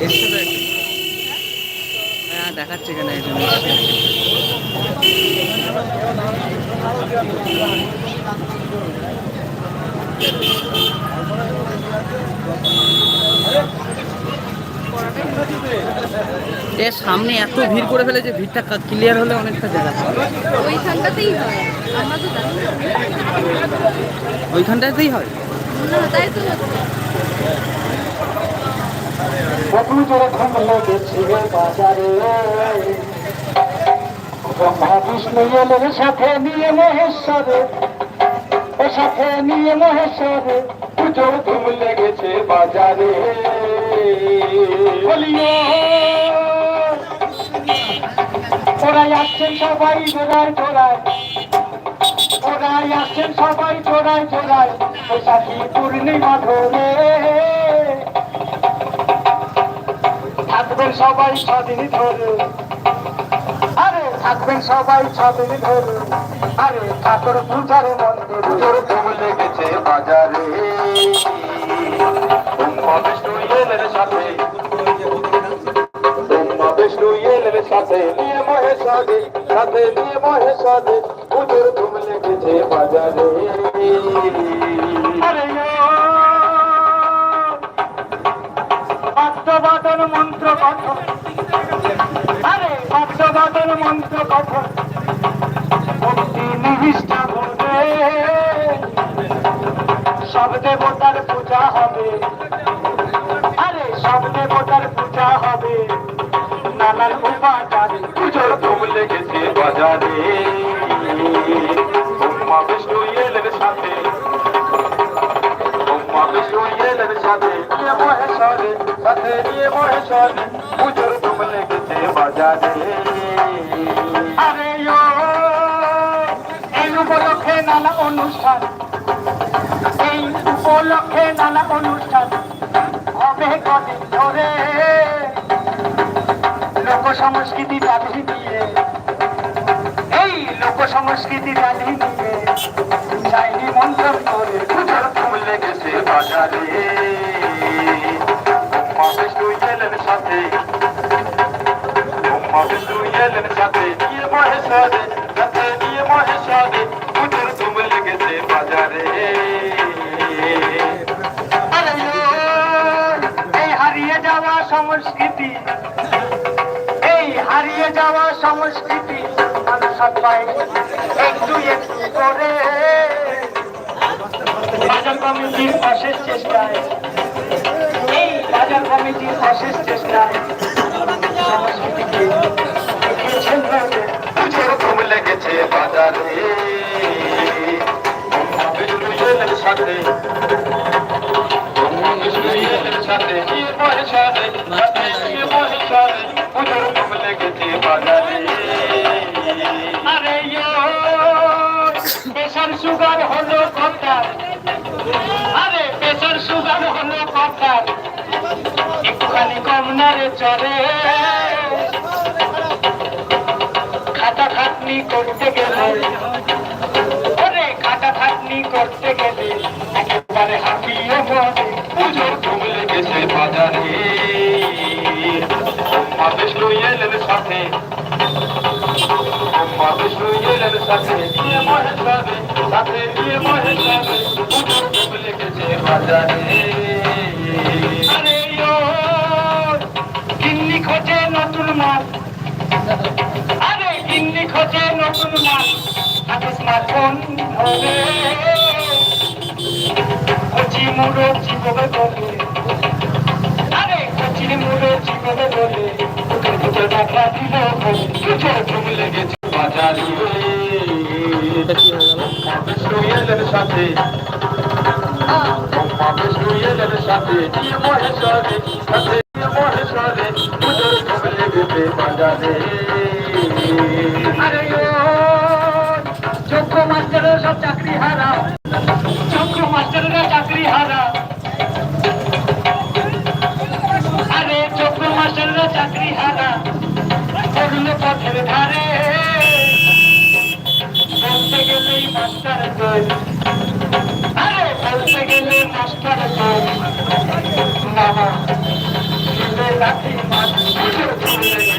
এসছে তো একজন। হ্যাঁ দেখাচ্ছে এখানে একজন এসছে। এর সামনে এত ভিড় করে ফেলে যে ভিড়টা ক্লিয়ার হলে অনেকটা জায়গা ওইখানটাতেই হয়, আমরা তো জানি না। ওইখানটাতেই হয়। না, তাই তো হচ্ছে। বিষ্ণু এলেন সাথে নিয়ে মহেশ্বরে, ও সাথে নিয়ে মহেশ্বরে পুজোর ধুম লেগেছে বাজারে। বলিও ওরাই আসছেন সবাই জোড়ায় জোড়ায়, ওরাই আসছেন সবাই জোড়ায় জোড়ায়, বৈশাখী পূর্ণিমা ধরে থাকবেন সবাই ছদিন ধরে। আরে থাকবেন সবাই ছদিন ধরে, আরে ঠাকুর পূজার মন্দিরে পুজোর ধুম লেগেছে বাজারে। বিষ্ণু এলেন সাথে, বিষ্ণু এলেন সাথে নিয়ে মহেশ্বরে, সাথে নিয়ে মহেশ্বরে পুজোর ধুম লেগেছে বাজারে। আরে বাদ্যবাদন মন্ত্র কথন, আরে বাদ্যবাদন মন্ত্র কথন ভক্তি নিবিষ্ঠা করবে, সব দেবতার পূজা হবে, আরে সব দেবতার পূজা হবে, নানান উপাচারে পুজোর ধুম লেগেছে বাজারে। ব্রহ্মা বিষ্ণু এলেন সাথে, ব্রহ্মা বিষ্ণু এলেন সাথে নিয়ে মহেশ্বরে, সাথে নিয়ে মহেশ্বরে পুজোর ধুম লেগেছে বাজারে। আরে এই উপলক্ষে নানা অনুষ্ঠান, এই উপলক্ষে নানা অনুষ্ঠান হবে কদিন ধরে, লোক সংস্কৃতি দাবি নিয়ে, এই লোক সংস্কৃতি দাবি নিয়ে চাইনি মন্ত্রণ করে পুজোর ধুম লেগেছে বাজারে। ব্রহ্মা বিষ্ণু এলেন সাথে, ব্রহ্মা বিষ্ণু এলেন সাথে নিয়ে মহেশ্বরে, সাথে নিয়ে মহেশ্বরে পুজোর ধুম লেগেছে বাজারে। এই হারিয়ে যাওয়া সংস্কৃতি, এই হারিয়ে যাওয়া সংস্কৃতি সবাই একটু একটু করে বাজার কমিটির অশেষ চেষ্টায়, এই বাজার কমিটির অশেষ চেষ্টায় সংস্কৃতিকে পুজোর ধুম লেগেছে বাজারে। বিষ্ণু এলেন সাথে, বিষ্ণু এলেন সাথে নিয়ে মহেশ্বরে, সাথে নিয়ে মহেশ্বরে পুজোর ধুম লেগেছে বাজারে। আরে প্রেশার সুগার হলো কথা, আরে প্রেশার সুগার হলো কথা, একটুখানি কম না রে চলে, খাটা খাটনি করতে গেলে, ওরে খাটা খাটনি করতে গেলে একেবারে হাঁপিয়ে পড়ে পুজোর ধুম লেগেছে বাজারে। ব্রহ্মা বিষ্ণু এলেন সাথে, ব্রহ্মা বিষ্ণু এলেন সাথে নিয়ে মহেশ্বরে, সাথে নিয়ে মহেশ্বরে পুজোর ধুম লেগেছে বাজারে। আরে গিন্নি খোঁজে নতুন মাল, আরে গিন্নি খোঁজে নতুন মাল, হাতে স্মার্টফোন ধরে কচি মুড়ো জীববে বলে, আরে কচি মুড়ো জীববে বলে দুটো টাকা দিল পুজোর ধুম লেগেছে বাজারে। বিষ্ণু এলেন সাথে, ব্রহ্মা বিষ্ণু এলেন সাথে নিয়ে মহেশ্বরে, সাথে নিয়ে মহেশ্বরে পুজোর ধুম লেগেছে বাজারে। আরে যোগ্য মাস্টারের সব চাকরি হারা, যোগ্য মাস্টারেরা চাকরি হারা, আরে যোগ্য মাস্টারেরা চাকরি হারা করল পথের ধারে, বলতে গেলেই মাস্টার কই, আরে বলতে গেলে মাস্টার কই, বাবা কাঠিমার পুজোর ধুম লেগেছে